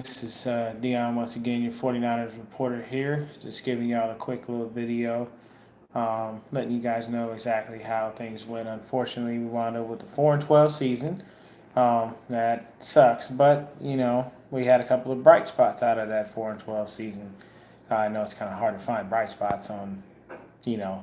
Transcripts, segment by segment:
This is Dion once again, your 49ers reporter here. Just giving y'all a quick little video, letting you guys know exactly how things went. Unfortunately, we wound up with the 4-12 season. That sucks, but we had a couple of bright spots out of that 4-12 season. I know it's kind of hard to find bright spots on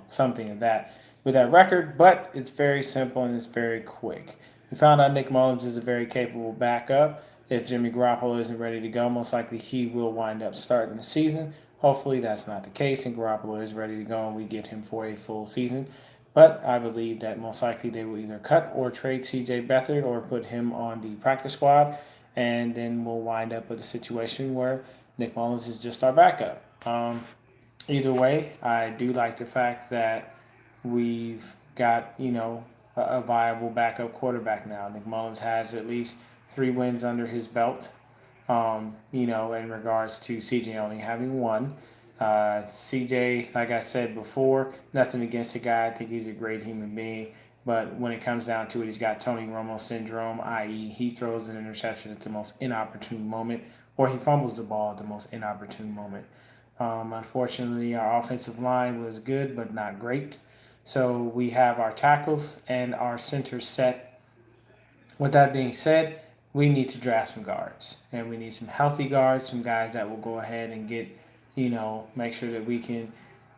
something of that with that record, but it's very simple and it's very quick. We found out Nick Mullins is a very capable backup. If Jimmy Garoppolo isn't ready to go, most likely he will wind up starting the season. Hopefully that's not the case and Garoppolo is ready to go and we get him for a full season. But I believe that most likely they will either cut or trade CJ Beathard or put him on the practice squad, and then we'll wind up with a situation where Nick Mullins is just our backup. Either way, I do like the fact that we've got, a viable backup quarterback now. Nick Mullins has at least 3 wins under his belt, in regards to CJ only having one. CJ, like I said before, nothing against the guy. I think he's a great human being. But when it comes down to it, he's got Tony Romo syndrome, i.e., he throws an interception at the most inopportune moment, or he fumbles the ball at the most inopportune moment. Unfortunately, our offensive line was good but not great. So we have our tackles and our center set. With that being said, we need to draft some guards. And we need some healthy guards, some guys that will go ahead and get, make sure that we can,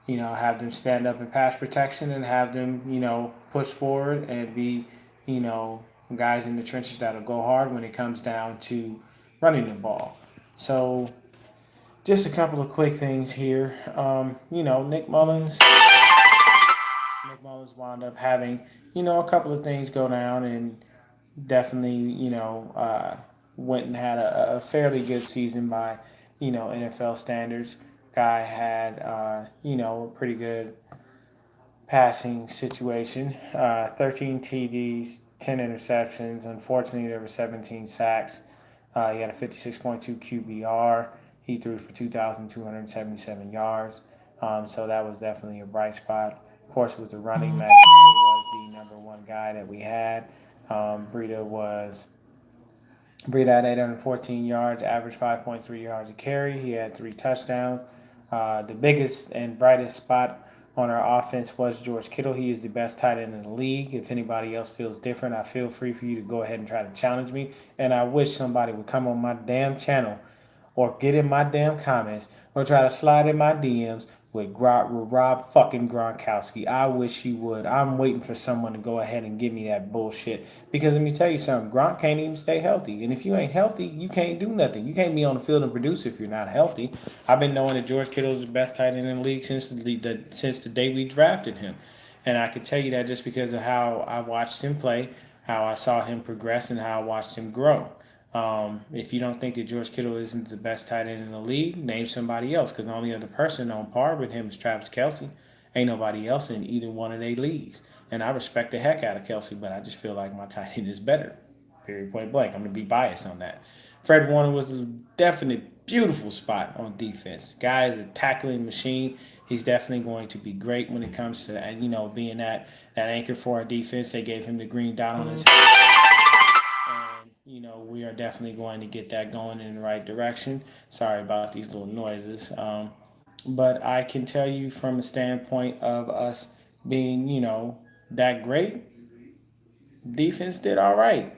have them stand up in pass protection and have them, push forward and be, you know, guys in the trenches that'll go hard when it comes down to running the ball. So just a couple of quick things here. Nick Mullins wound up having, a couple of things go down and definitely, went and had a fairly good season by, NFL standards. Guy had, a pretty good passing situation. 13 TDs, 10 interceptions. Unfortunately, there were 17 sacks. He had a 56.2 QBR. He threw for 2,277 yards. So that was definitely a bright spot. Of course, with the running, Matt Breida was the number one guy that we had. Breida had 814 yards, averaged 5.3 yards a carry. He had 3 touchdowns. The biggest and brightest spot on our offense was George Kittle. He is the best tight end in the league. If anybody else feels different, I feel free for you to go ahead and try to challenge me. And I wish somebody would come on my damn channel or get in my damn comments or try to slide in my DMs with Rob fucking Gronkowski. I wish you would. I'm waiting for someone to go ahead and give me that bullshit. Because let me tell you something, Gronk can't even stay healthy. And if you ain't healthy, you can't do nothing. You can't be on the field and produce if you're not healthy. I've been knowing that George Kittle is the best tight end in the league since the day we drafted him. And I could tell you that just because of how I watched him play, how I saw him progress, and how I watched him grow. If you don't think that George Kittle isn't the best tight end in the league, name somebody else. Because the only other person on par with him is Travis Kelce. Ain't nobody else in either one of their leagues. And I respect the heck out of Kelce, but I just feel like my tight end is better. Period, point blank. I'm going to be biased on that. Fred Warner was a definite beautiful spot on defense. Guy is a tackling machine. He's definitely going to be great when it comes to being that anchor for our defense. They gave him the green dot on his head. And we are definitely going to get that going in the right direction. Sorry about these little noises. But I can tell you from a standpoint of us being, that great, defense did all right.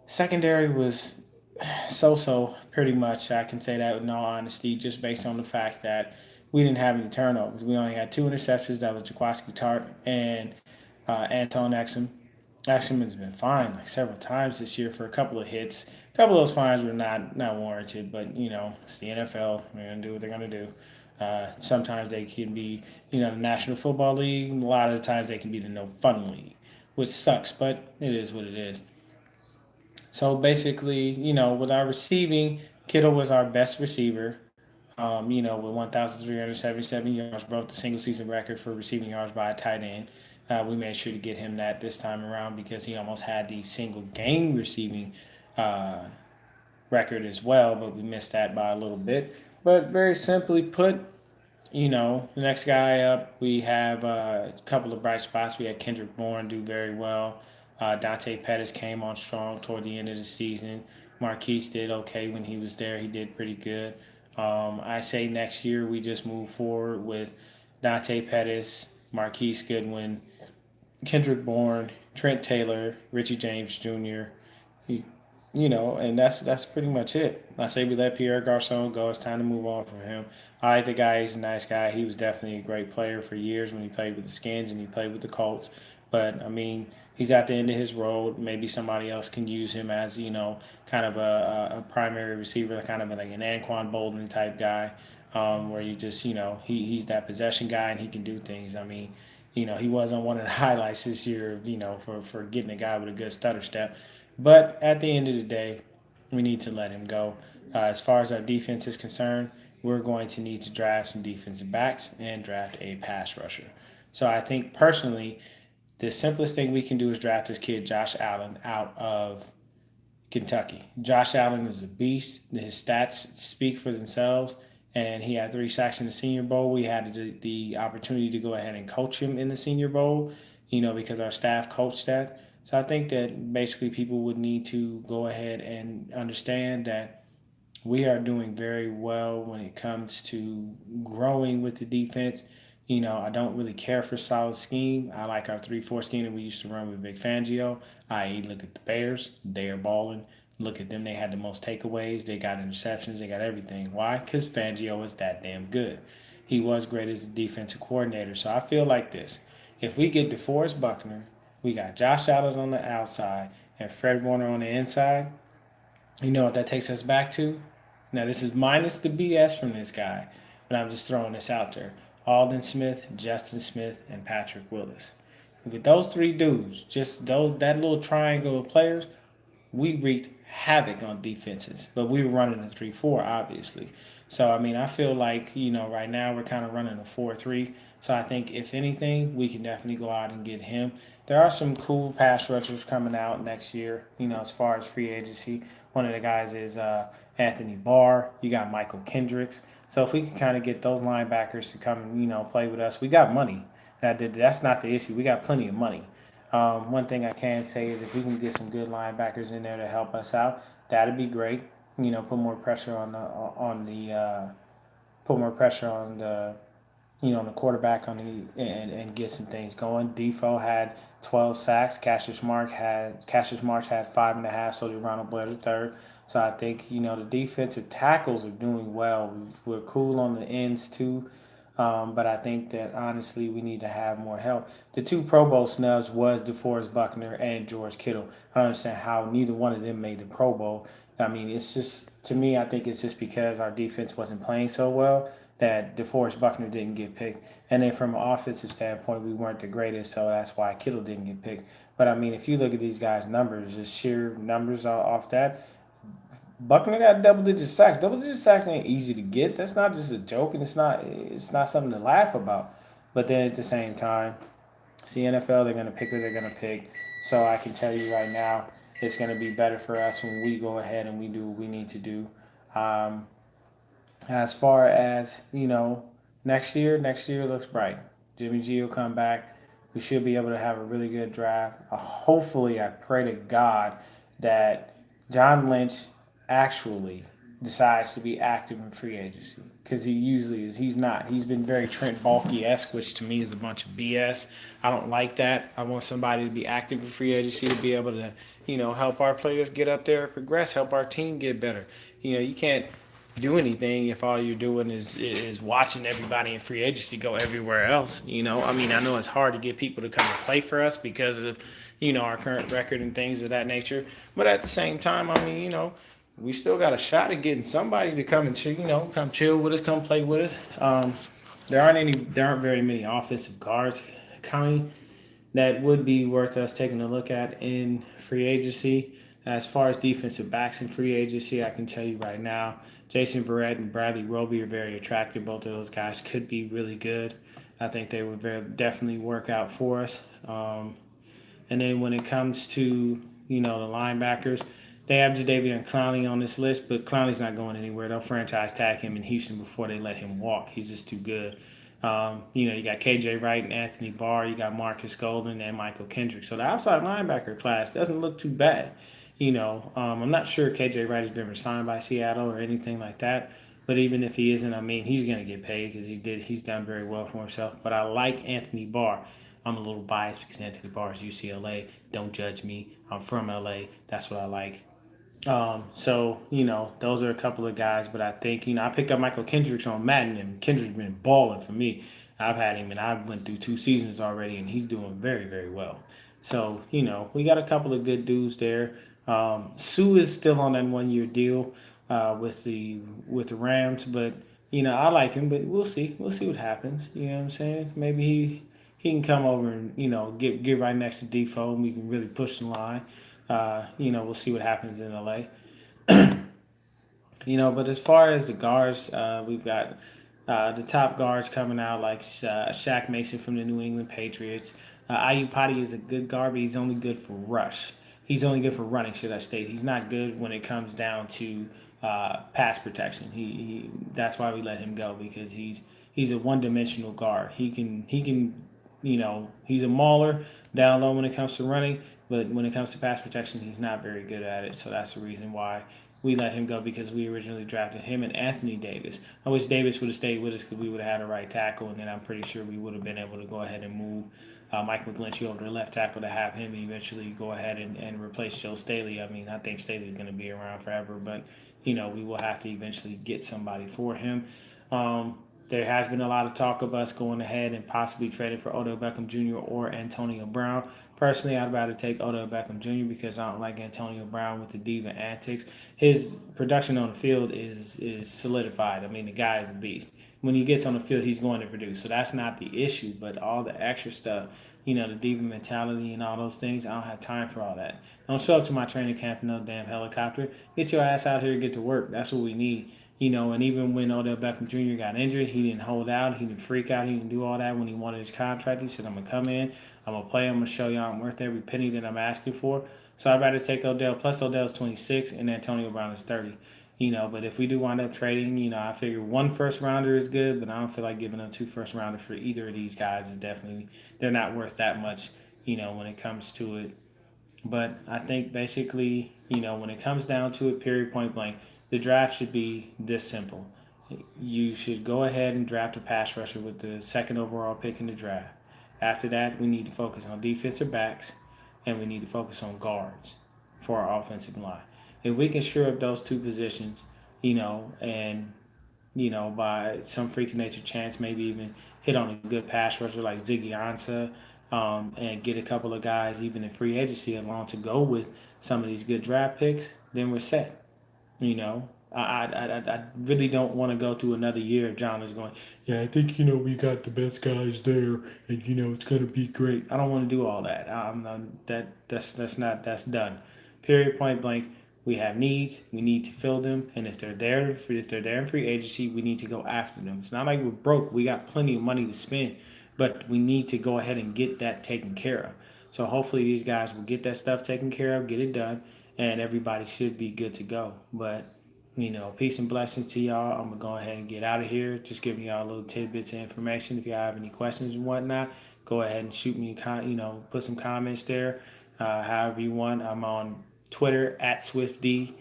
Secondary was so pretty much. I can say that in all honesty, just based on the fact that we didn't have any turnovers. We only had 2 interceptions. That was Jaquaski Tart and Anton Exum. Exum has been fined like several times this year for a couple of hits. A couple of those fines were not warranted, but it's the NFL. They're gonna do what they're gonna do. Sometimes they can be, the National Football League. A lot of the times they can be the No Fun League, which sucks, but it is what it is. So basically, with our receiving, Kittle was our best receiver. With 1,377 yards, broke the single season record for receiving yards by a tight end. We made sure to get him that this time around because he almost had the single game receiving uh, record as well, but we missed that by a little bit. But very simply put, the next guy up, we have a couple of bright spots. We had Kendrick Bourne do very well. Dante Pettis came on strong toward the end of the season. Marquise did okay when he was there. He did pretty good. I say next year we just move forward with Dante Pettis, Marquise Goodwin, Kendrick Bourne, Trent Taylor, Richie James Jr. And that's pretty much it. I say we let Pierre Garcon go. It's time to move on from him. I like the guy. He's a nice guy. He was definitely a great player for years when he played with the Skins and he played with the Colts. But I mean, he's at the end of his road. Maybe somebody else can use him as kind of a primary receiver, kind of like an Anquan Bolden type guy, where you just he's that possession guy and he can do things. I mean, he wasn't one of the highlights this year, for getting a guy with a good stutter step. But at the end of the day, we need to let him go. As far as our defense is concerned, we're going to need to draft some defensive backs and draft a pass rusher. So I think personally, the simplest thing we can do is draft this kid, Josh Allen, out of Kentucky. Josh Allen is a beast. His stats speak for themselves, and he had 3 sacks in the Senior Bowl. We had the opportunity to go ahead and coach him in the Senior Bowl, because our staff coached that. So I think that basically people would need to go ahead and understand that we are doing very well when it comes to growing with the defense. I don't really care for solid scheme. I like our 3-4 scheme that we used to run with Vic Fangio, i.e., look at the Bears. They are balling. Look at them. They had the most takeaways. They got interceptions. They got everything. Why? Because Fangio is that damn good. He was great as a defensive coordinator. So I feel like this. If we get DeForest Buckner, we got Josh Allen on the outside and Fred Warner on the inside, you know what that takes us back to? Now, this is minus the BS from this guy, but I'm just throwing this out there. Aldon Smith, Justin Smith, and Patrick Willis. With those 3 dudes, just that little triangle of players, we wreaked havoc on defenses. But we were running a 3-4, obviously. So, I mean, I feel like, right now we're kind of running a 4-3. So I think, if anything, we can definitely go out and get him. There are some cool pass rushers coming out next year, as far as free agency. One of the guys is Anthony Barr. You got Michael Kendricks. So if we can kind of get those linebackers to come, play with us, we got money. That's not the issue. We got plenty of money. One thing I can say is if we can get some good linebackers in there to help us out, that'd be great. Put more pressure on the quarterback and get some things going. Defoe had 12 sacks. Cassius Marsh had 5.5. So did Ronald Blair the third. So I think the defensive tackles are doing well. We're cool on the ends too. But I think that honestly we need to have more help. The 2 Pro Bowl snubs was DeForest Buckner and George Kittle. I don't understand how neither one of them made the Pro Bowl. I mean, it's just, to me, I think it's just because our defense wasn't playing so well that DeForest Buckner didn't get picked. And then from an offensive standpoint, we weren't the greatest, so that's why Kittle didn't get picked. But I mean, if you look at these guys' numbers, just sheer numbers off that, Buckner got double-digit sacks. Double-digit sacks ain't easy to get. That's not just a joke, and it's not something to laugh about. But then at the same time, it's the NFL. They're gonna pick who they're gonna pick. So I can tell you right now, it's gonna be better for us when we go ahead and we do what we need to do. Um, as far as next year looks bright. Jimmy G will come back. We should be able to have a really good draft. Hopefully, I pray to God that John Lynch actually decides to be active in free agency, because he usually is. He's not. He's been very Trent Baalke-esque, which to me is a bunch of BS. I don't like that. I want somebody to be active in free agency, to be able to, help our players get up there and progress, help our team get better. You can't do anything if all you're doing is watching everybody in free agency go everywhere else. I mean, I know it's hard to get people to come and play for us because of our current record and things of that nature. But at the same time, I mean, we still got a shot at getting somebody to come and come chill with us, come play with us. There aren't very many offensive guards coming that would be worth us taking a look at in free agency. As far as defensive backs in free agency, I can tell you right now, Jason Verrett and Bradley Roby are very attractive. Both of those guys could be really good. I think they would definitely work out for us. And then when it comes to, the linebackers, they have Jadeveon Clowney on this list, but Clowney's not going anywhere. They'll franchise tag him in Houston before they let him walk. He's just too good. You got KJ Wright and Anthony Barr. You got Marcus Golden and Michael Kendrick. So the outside linebacker class doesn't look too bad. I'm not sure KJ Wright has been resigned by Seattle or anything like that. But even if he isn't, I mean, he's going to get paid because he's done very well for himself. But I like Anthony Barr. I'm a little biased because Anthony Barr is UCLA. Don't judge me. I'm from LA. That's what I like. So those are a couple of guys, but I think I picked up Michael Kendricks on Madden, and Kendricks been balling for me. I've had him, and I went through 2 seasons already, and he's doing very, very well. So we got a couple of good dudes there. Sue is still on that 1 year deal with the Rams, but I like him, but we'll see. We'll see what happens. You know what I'm saying? Maybe he can come over and get right next to Defoe, and we can really push the line. We'll see what happens in LA. But as far as the guards, we've got the top guards coming out like Shaq Mason from the New England Patriots. Ayuk Potty is a good guard, but he's only good for rush. He's only good for running, should I state. He's not good when it comes down to pass protection. That's why we let him go because he's a one-dimensional guard. He's a mauler down low when it comes to running, but when it comes to pass protection, he's not very good at it. So that's the reason why we let him go because we originally drafted him and Anthony Davis. I wish Davis would have stayed with us because we would have had a right tackle, and then I'm pretty sure we would have been able to go ahead and move Mike McGlinchey over to left tackle to have him eventually go ahead and replace Joe Staley. I mean, I think Staley's going to be around forever, but we will have to eventually get somebody for him. There has been a lot of talk of us going ahead and possibly trading for Odell Beckham Jr. or Antonio Brown. Personally, I'd rather take Odell Beckham Jr. because I don't like Antonio Brown with the diva antics. His production on the field is solidified. I mean, the guy is a beast. When he gets on the field, he's going to produce. So that's not the issue. But all the extra stuff, the diva mentality and all those things, I don't have time for all that. Don't show up to my training camp in no damn helicopter. Get your ass out here and get to work. That's what we need. And even when Odell Beckham Jr. got injured, he didn't hold out, he didn't freak out, he didn't do all that when he wanted his contract. He said, I'm going to come in, I'm going to play, I'm going to show y'all I'm worth every penny that I'm asking for. So I'd rather take Odell, plus Odell's 26 and Antonio Brown is 30. But if we do wind up trading, I figure one first rounder is good, but I don't feel like giving up 2 first rounders for either of these guys is definitely, they're not worth that much, when it comes to it. But I think basically, when it comes down to it, period, point blank, the draft should be this simple. You should go ahead and draft a pass rusher with the second overall pick in the draft. After that, we need to focus on defensive backs and we need to focus on guards for our offensive line. If we can shore up those 2 positions, and by some freak of nature chance, maybe even hit on a good pass rusher like Ziggy Ansah, and get a couple of guys even in free agency along to go with some of these good draft picks, then we're set. I really don't want to go through another year of John is going, yeah, I think, we got the best guys there and, it's going to be great. I don't want to do all that. I'm not, that's done. Period, point blank. We have needs. We need to fill them. And if they're there in free agency, we need to go after them. It's not like we're broke. We got plenty of money to spend, but we need to go ahead and get that taken care of. So hopefully these guys will get that stuff taken care of, get it done, and everybody should be good to go. But peace and blessings to y'all. I'm gonna go ahead and get out of here. Just giving y'all a little tidbits of information. If y'all have any questions and whatnot, go ahead and shoot me. Put some comments there. However you want. I'm on Twitter at SwiftD.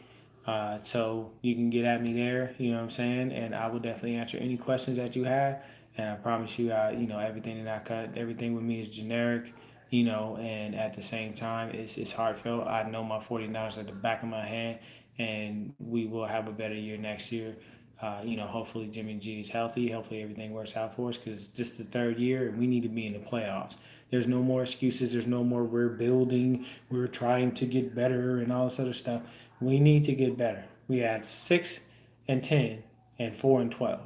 So you can get at me there. You know what I'm saying, and I will definitely answer any questions that you have. And I promise you, everything that I cut, everything with me is generic. And at the same time, it's heartfelt. I know my 49ers at the back of my hand, and we will have a better year next year. Hopefully Jimmy G is healthy. Hopefully everything works out for us because it's just the 3rd year and we need to be in the playoffs. There's no more excuses. There's no more we're building, we're trying to get better and all this other stuff. We need to get better. We had 6-10 and 4-12,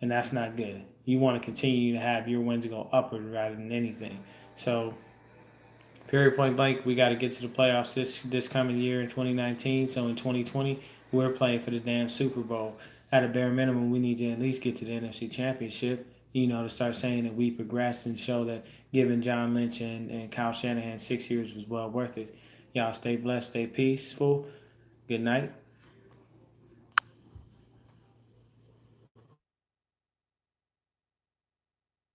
and that's not good. You want to continue to have your wins go upward rather than anything. So period, point blank, we got to get to the playoffs this coming year in 2019. So in 2020, we're playing for the damn Super Bowl. At a bare minimum, we need to at least get to the NFC Championship, to start saying that we progressed and show that giving John Lynch and Kyle Shanahan 6 years was well worth it. Y'all stay blessed, stay peaceful. Good night.